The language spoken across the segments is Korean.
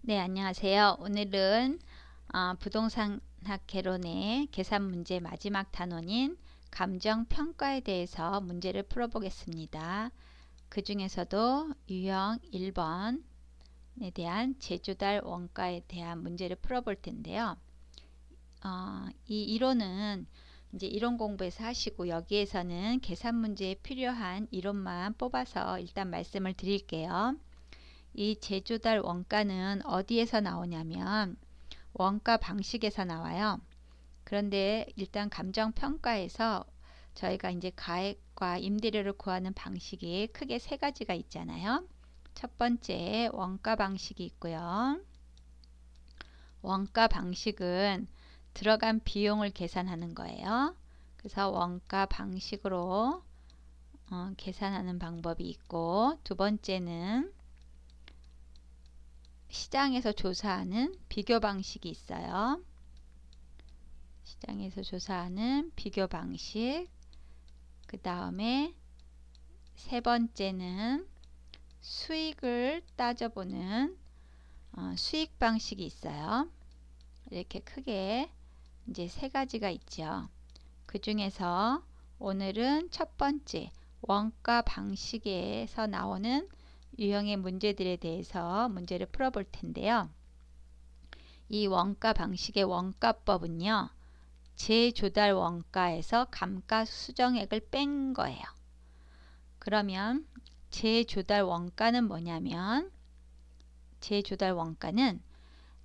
네, 안녕하세요. 오늘은 부동산학 개론의 계산 문제 마지막 단원인 감정평가에 대해서 문제를 풀어보겠습니다. 그 중에서도 유형 1번에 대한 제조달 원가에 대한 문제를 풀어볼 텐데요. 이 이론은 이제 이론 공부에서 하시고 여기에서는 계산 문제에 필요한 이론만 뽑아서 일단 말씀을 드릴게요. 이 제조달 원가는 어디에서 나오냐면 원가 방식에서 나와요. 그런데 일단 감정평가에서 저희가 이제 가액과 임대료를 구하는 방식이 크게 세 가지가 있잖아요. 첫 번째 원가 방식이 있고요. 원가 방식은 들어간 비용을 계산하는 거예요. 그래서 원가 방식으로 계산하는 방법이 있고, 두 번째는 시장에서 조사하는 비교 방식이 있어요. 시장에서 조사하는 비교 방식. 그 다음에 세 번째는 수익을 따져보는 수익 방식이 있어요. 이렇게 크게 이제 세 가지가 있죠. 그 중에서 오늘은 첫 번째 원가 방식에서 나오는 유형의 문제들에 대해서 문제를 풀어볼 텐데요. 이 원가 방식의 원가법은요, 재조달 원가에서 감가수정액을 뺀 거예요. 그러면 재조달 원가는 뭐냐면, 재조달 원가는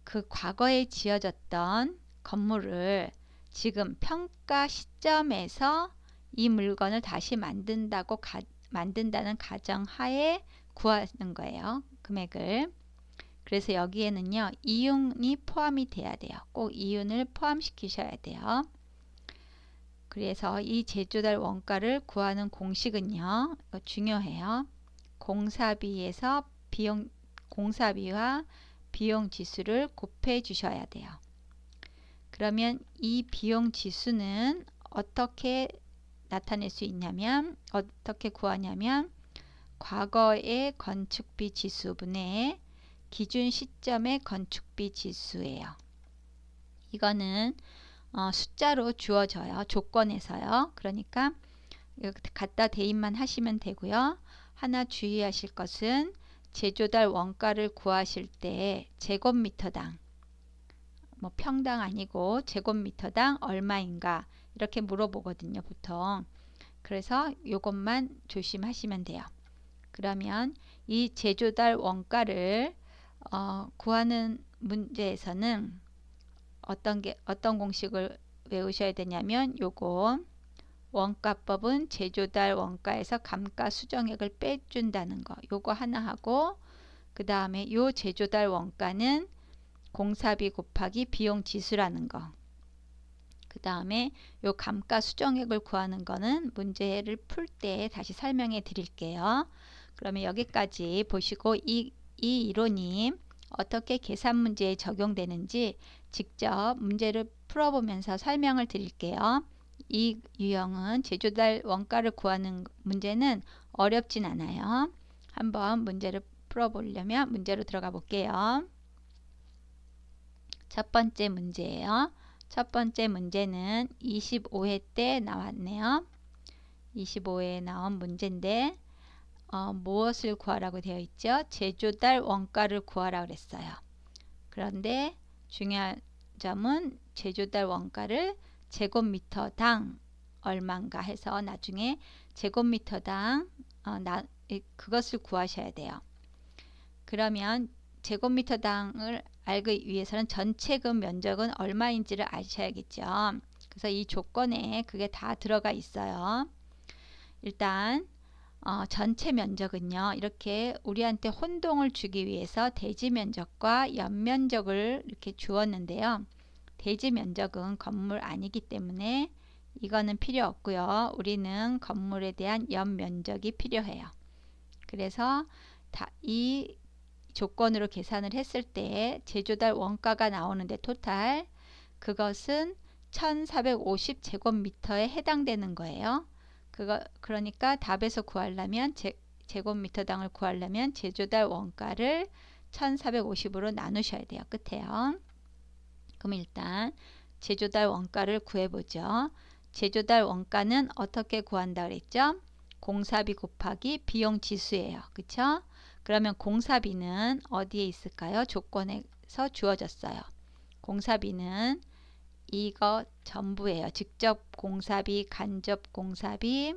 그 과거에 지어졌던 건물을 지금 평가 시점에서 이 물건을 다시 만든다는 가정하에 구하는 거예요. 금액을. 그래서 여기에는요, 이윤이 포함이 돼야 돼요. 꼭 이윤을 포함시키셔야 돼요. 그래서 이 제조달 원가를 구하는 공식은요, 이거 중요해요. 공사비에서 공사비와 비용 지수를 곱해 주셔야 돼요. 그러면 이 비용 지수는 어떻게 나타낼 수 있냐면, 어떻게 구하냐면, 과거의 건축비 지수분의 기준 시점의 건축비 지수예요. 이거는 숫자로 주어져요. 조건에서요. 그러니까 갖다 대입만 하시면 되고요. 하나 주의하실 것은 제조달 원가를 구하실 때 제곱미터당, 뭐 평당 아니고 제곱미터당 얼마인가 이렇게 물어보거든요, 보통. 그래서 이것만 조심하시면 돼요. 그러면 이 제조달 원가를 구하는 문제에서는 어떤 공식을 외우셔야 되냐면, 요거 원가법은 제조달 원가에서 감가수정액을 빼준다는 거, 요거 하나 하고, 그 다음에 요 제조달 원가는 공사비 곱하기 비용 지수라는 거, 그 다음에 요 감가수정액을 구하는 거는 문제를 풀 때 다시 설명해 드릴게요. 그러면 여기까지 보시고 이 이론이 어떻게 계산 문제에 적용되는지 직접 문제를 풀어보면서 설명을 드릴게요. 이 유형은 제조달 원가를 구하는 문제는 어렵진 않아요. 한번 문제를 풀어보려면 문제로 들어가 볼게요. 첫 번째 문제예요. 첫 번째 문제는 25회 때 나왔네요. 25회에 나온 문제인데 무엇을 구하라고 되어 있죠? 제조달 원가를 구하라고 그랬어요. 그런데 중요한 점은 제조달 원가를 제곱미터당 얼마인가 해서 나중에 제곱미터당 그것을 구하셔야 돼요. 그러면 제곱미터당을 알기 위해서는 전체금 면적은 얼마인지를 아셔야겠죠. 그래서 이 조건에 그게 다 들어가 있어요. 일단 전체 면적은요, 이렇게 우리한테 혼동을 주기 위해서 대지 면적과 연면적을 이렇게 주었는데요. 대지 면적은 건물 아니기 때문에 이거는 필요 없고요. 우리는 건물에 대한 연면적이 필요해요. 그래서 이 조건으로 계산을 했을 때 제조달 원가가 나오는데 토탈 그것은 1450제곱미터에 해당되는 거예요. 그러니까 답에서 구하려면 제곱미터당을 구하려면 제조달 원가를 1450으로 나누셔야 돼요. 끝에요. 그럼 일단 제조달 원가를 구해보죠. 제조달 원가는 어떻게 구한다 그랬죠? 공사비 곱하기 비용 지수예요. 그쵸? 그러면 공사비는 어디에 있을까요? 조건에서 주어졌어요. 공사비는 이거 전부예요. 직접 공사비, 간접 공사비,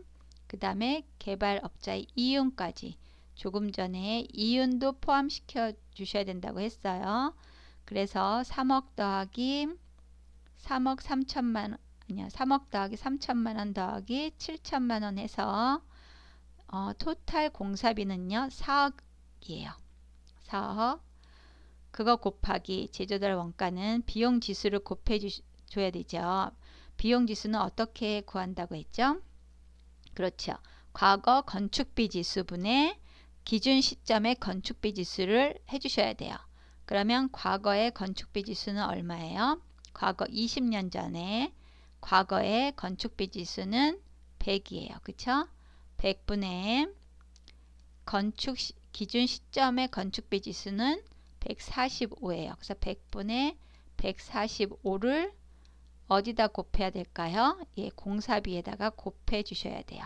그 다음에 개발업자의 이윤까지. 조금 전에 이윤도 포함시켜 주셔야 된다고 했어요. 그래서 3억 더하기 3억 3천만 원, 아니요, 3억 더하기 3천만 원 더하기 7천만 원 해서 토탈 공사비는요 4억이에요. 4억. 그거 곱하기 제조달 원가는 비용 지수를 곱해 줘야 되죠. 비용 지수는 어떻게 구한다고 했죠? 그렇죠. 과거 건축비 지수분의 기준 시점의 건축비 지수를 해주셔야 돼요. 그러면 과거의 건축비 지수는 얼마예요? 과거 20년 전에 과거의 건축비 지수는 100이에요. 그쵸? 100분의 건축 기준 시점의 건축비 지수는 145예요. 그래서 100분의 145를 어디다 곱해야 될까요? 예, 공사비에다가 곱해 주셔야 돼요.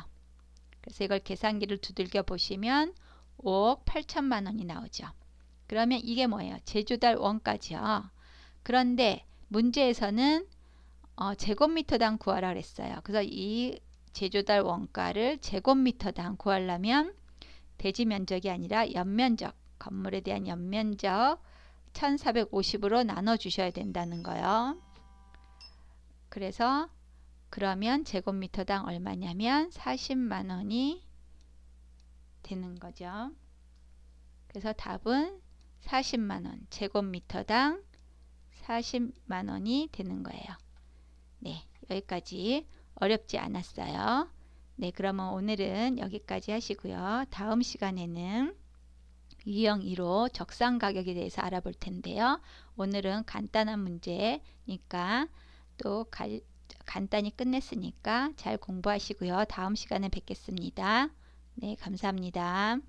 그래서 이걸 계산기를 두들겨 보시면 5억 8천만 원이 나오죠. 그러면 이게 뭐예요? 제조달 원가죠. 그런데 문제에서는 제곱미터당 구하라 그랬어요. 그래서 이 제조달 원가를 제곱미터당 구하려면 대지 면적이 아니라 연면적, 건물에 대한 연면적 1450으로 나눠 주셔야 된다는 거예요. 그래서 그러면 제곱미터당 얼마냐면 40만 원이 되는 거죠. 그래서 답은 40만 원, 제곱미터당 40만 원이 되는 거예요. 네, 여기까지 어렵지 않았어요. 네, 그러면 오늘은 여기까지 하시고요. 다음 시간에는 유형 2로 적상 가격에 대해서 알아볼 텐데요. 오늘은 간단한 문제니까 또 간단히 끝냈으니까 잘 공부하시고요. 다음 시간에 뵙겠습니다. 네, 감사합니다.